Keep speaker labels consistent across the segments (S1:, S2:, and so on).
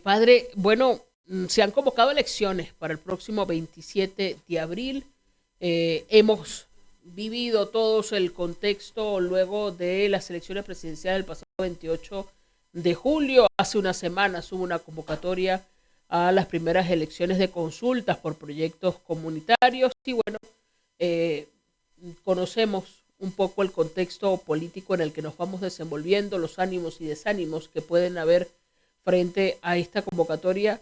S1: Padre, bueno, se han convocado elecciones para el próximo 27 de abril. Hemos vivido todos el contexto luego de las elecciones presidenciales del pasado 28 de julio. Hace unas semanas hubo una convocatoria a las primeras elecciones de consultas por proyectos comunitarios y bueno, eh, conocemos un poco el contexto político en el que nos vamos desenvolviendo, los ánimos y desánimos que pueden haber frente a esta convocatoria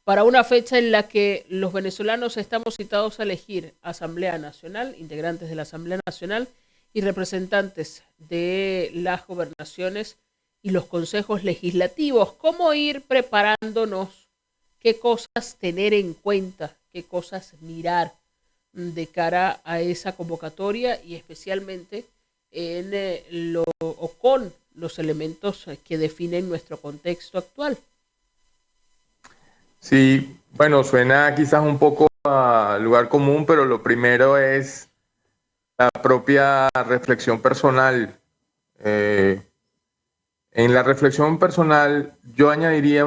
S1: para una fecha en la que los venezolanos estamos citados a elegir Asamblea Nacional, integrantes de la Asamblea Nacional y representantes de las gobernaciones y los consejos legislativos. ¿Cómo ir preparándonos? ¿Qué cosas tener en cuenta? ¿Qué cosas mirar de cara a esa convocatoria y especialmente en lo o con los elementos que definen nuestro contexto actual?
S2: Sí, bueno, suena quizás un poco a lugar común, pero lo primero es la propia reflexión personal. Eh, en la reflexión personal yo resaltaría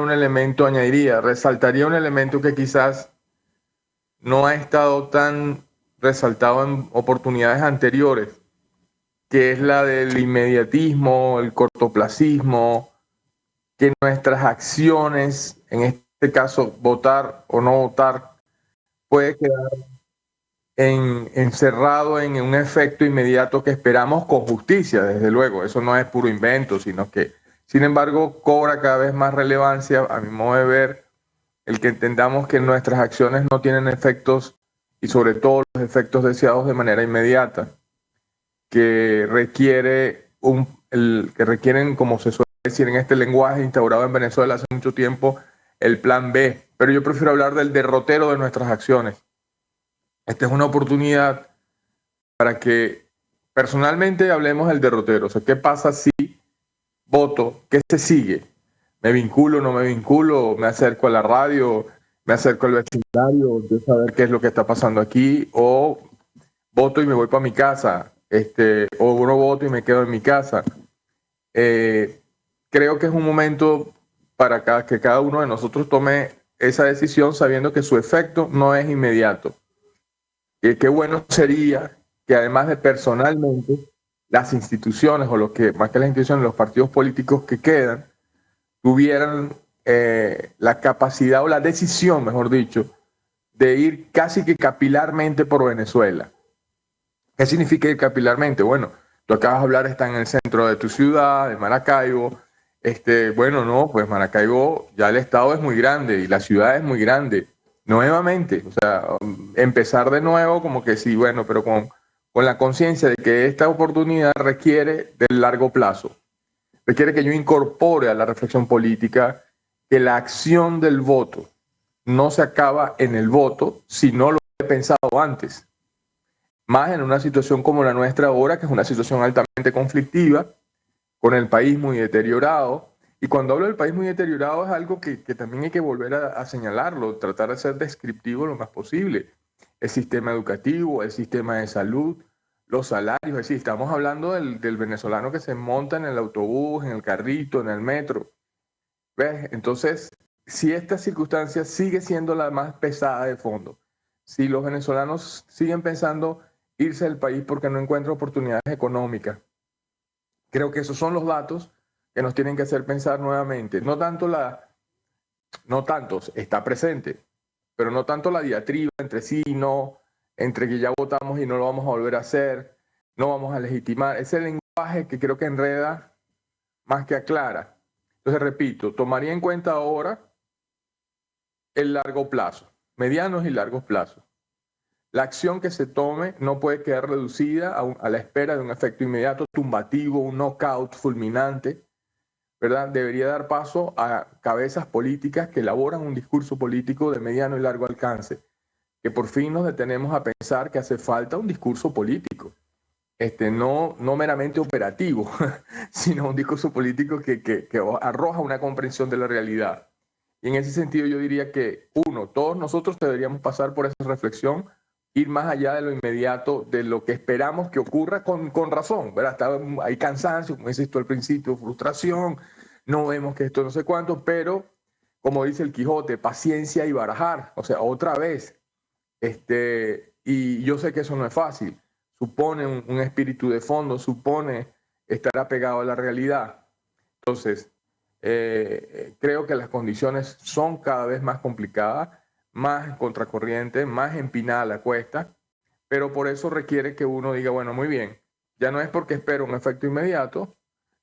S2: un elemento que quizás no ha estado tan resaltado en oportunidades anteriores, que es la del inmediatismo, el cortoplacismo, que nuestras acciones, en este caso votar o no votar, puede quedar encerrado en un efecto inmediato que esperamos con justicia, desde luego. Eso no es puro invento, sino que, sin embargo, cobra cada vez más relevancia, a mi modo de ver, el que entendamos que nuestras acciones no tienen efectos, y sobre todo los efectos deseados de manera inmediata, que requieren, como se suele decir en este lenguaje instaurado en Venezuela hace mucho tiempo, el plan B. Pero yo prefiero hablar del derrotero de nuestras acciones. Esta es una oportunidad para que personalmente hablemos del derrotero. O sea, ¿qué pasa si voto? ¿Qué se sigue? ¿Me vinculo, no me vinculo? ¿Me acerco a la radio? ¿Me acerco al vecindario de saber qué es lo que está pasando aquí? ¿O voto y me voy para mi casa? O no voto y me quedo en mi casa. Creo que es un momento para que cada uno de nosotros tome esa decisión sabiendo que su efecto no es inmediato. Qué bueno sería que además de personalmente, las instituciones o más que las instituciones, los partidos políticos que quedan, tuvieran la capacidad o la decisión, mejor dicho, de ir casi que capilarmente por Venezuela. ¿Qué significa ir capilarmente? Bueno, tú acabas de hablar, está en el centro de tu ciudad, de Maracaibo. Bueno, no, pues Maracaibo ya el estado es muy grande y la ciudad es muy grande. Nuevamente, o sea, empezar de nuevo como que sí, bueno, pero con la conciencia de que esta oportunidad requiere del largo plazo. Requiere que yo incorpore a la reflexión política que la acción del voto no se acaba en el voto si no lo he pensado antes. Más en una situación como la nuestra ahora, que es una situación altamente conflictiva, con el país muy deteriorado. Y cuando hablo del país muy deteriorado es algo que también hay que volver a señalarlo, tratar de ser descriptivo lo más posible. El sistema educativo, el sistema de salud, los salarios, es decir, estamos hablando del venezolano que se monta en el autobús, en el carrito, en el metro. ¿Ves? Entonces, si esta circunstancia sigue siendo la más pesada de fondo, si los venezolanos siguen pensando irse del país porque no encuentran oportunidades económicas, creo que esos son los datos que nos tienen que hacer pensar nuevamente. No tantos, está presente, pero no tanto la diatriba entre sí y no, entre que ya votamos y no lo vamos a volver a hacer, no vamos a legitimar. Ese lenguaje que creo que enreda más que aclara. Entonces, repito, tomaría en cuenta ahora el largo plazo, medianos y largos plazos. La acción que se tome no puede quedar reducida a la espera de un efecto inmediato, tumbativo, un knockout fulminante, ¿verdad? Debería dar paso a cabezas políticas que elaboran un discurso político de mediano y largo alcance, que por fin nos detenemos a pensar que hace falta un discurso político, no meramente operativo, sino un discurso político que arroja una comprensión de la realidad. Y en ese sentido yo diría que, todos nosotros deberíamos pasar por esa reflexión, ir más allá de lo inmediato, de lo que esperamos que ocurra con razón, ¿verdad? Hay cansancio, como dices tú al principio, frustración, no vemos que esto no sé cuánto, pero como dice el Quijote, paciencia y barajar, o sea, otra vez. Y yo sé que eso no es fácil, supone un espíritu de fondo, supone estar apegado a la realidad. Entonces, creo que las condiciones son cada vez más complicadas, más contracorriente, más empinada la cuesta, pero por eso requiere que uno diga, bueno, muy bien, ya no es porque espero un efecto inmediato,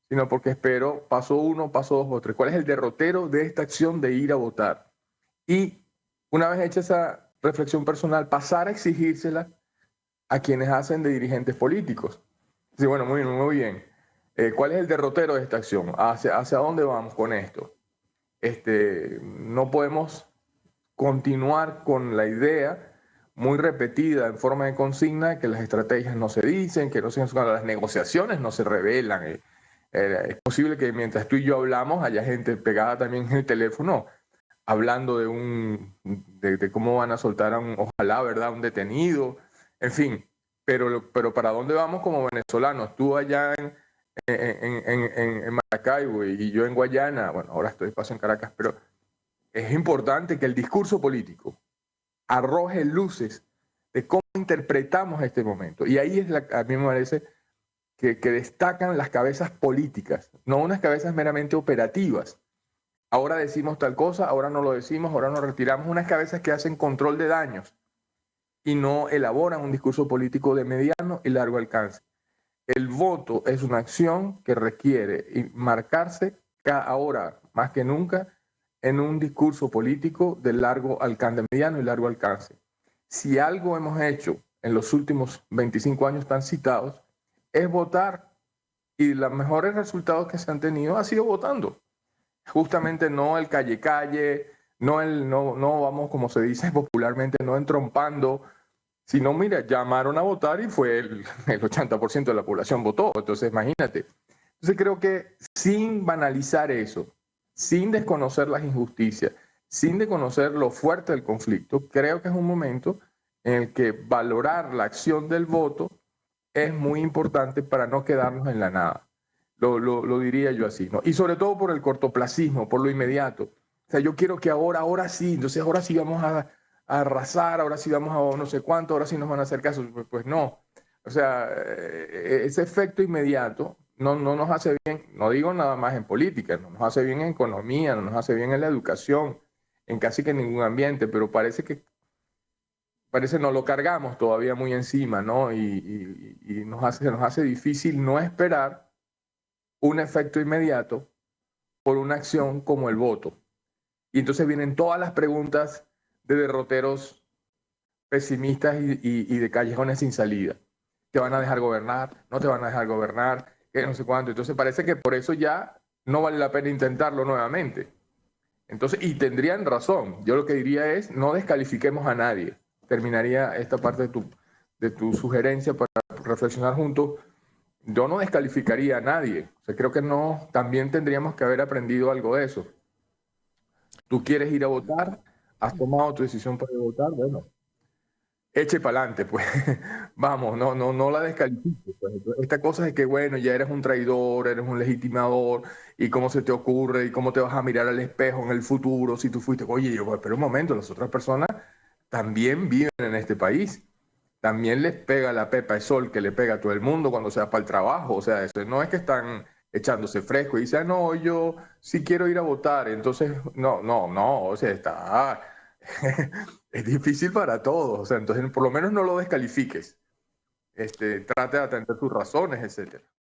S2: sino porque espero paso 1, paso 2 o 3. ¿Cuál es el derrotero de esta acción de ir a votar? Y una vez hecha esa reflexión personal, pasar a exigírsela a quienes hacen de dirigentes políticos. Sí, bueno, muy bien. ¿Cuál es el derrotero de esta acción? ¿Hacia dónde vamos con esto? No podemos continuar con la idea muy repetida en forma de consigna que las estrategias no se dicen, que no se, las negociaciones no se revelan. Es posible que mientras tú y yo hablamos haya gente pegada también en el teléfono hablando de cómo van a soltar a ojalá, ¿verdad?, un detenido, en fin, pero ¿para dónde vamos como venezolanos? Tú allá en Maracaibo y yo en Guayana, bueno, ahora estoy paso en Caracas, pero es importante que el discurso político arroje luces de cómo interpretamos este momento. Y ahí es a mí me parece que destacan las cabezas políticas, no unas cabezas meramente operativas. Ahora decimos tal cosa, ahora no lo decimos, ahora nos retiramos. Unas cabezas que hacen control de daños y no elaboran un discurso político de mediano y largo alcance. El voto es una acción que requiere marcarse ahora más que nunca en un discurso político de largo alcance, de mediano y largo alcance. Si algo hemos hecho en los últimos 25 años tan citados, es votar, y los mejores resultados que se han tenido ha sido votando. Justamente no el calle-calle, no vamos, como se dice popularmente, no entrompando, sino, mira, llamaron a votar y fue el 80% de la población votó. Entonces, imagínate. Entonces, creo que sin banalizar eso, sin desconocer las injusticias, sin desconocer lo fuerte del conflicto, creo que es un momento en el que valorar la acción del voto es muy importante para no quedarnos en la nada. Lo diría yo así, ¿no? Y sobre todo por el cortoplacismo, por lo inmediato. O sea, yo quiero que ahora sí, entonces ahora sí vamos a arrasar, ahora sí vamos a no sé cuánto, ahora sí nos van a hacer caso. Pues no. O sea, ese efecto inmediato no nos hace bien, no digo nada más en política, no nos hace bien en economía, no nos hace bien en la educación, en casi que ningún ambiente, pero parece nos lo cargamos todavía muy encima, ¿no? Y nos hace difícil no esperar un efecto inmediato por una acción como el voto. Y entonces vienen todas las preguntas de derroteros pesimistas y de callejones sin salida. ¿Te van a dejar gobernar? ¿No te van a dejar gobernar? ¿Qué no sé cuánto? Entonces parece que por eso ya no vale la pena intentarlo nuevamente. Entonces, y tendrían razón. Yo lo que diría es, no descalifiquemos a nadie. Terminaría esta parte de tu sugerencia para reflexionar juntos. Yo no descalificaría a nadie. O sea, creo que no, también tendríamos que haber aprendido algo de eso. Tú quieres ir a votar, has tomado tu decisión para ir a votar, bueno, eche para adelante, pues. Vamos, no la descalifiques. Pues. Esta cosa es que, bueno, ya eres un traidor, eres un legitimador, y cómo se te ocurre, y cómo te vas a mirar al espejo en el futuro si tú fuiste, oye, yo, pero un momento, las otras personas también viven en este país. También les pega la pepa de sol que le pega a todo el mundo cuando se va para el trabajo. O sea, eso no es que están echándose fresco y dicen, no, yo sí quiero ir a votar. Entonces, no, o sea, está... es difícil para todos. O sea, entonces por lo menos no lo descalifiques. Trate de atender tus razones, etcétera.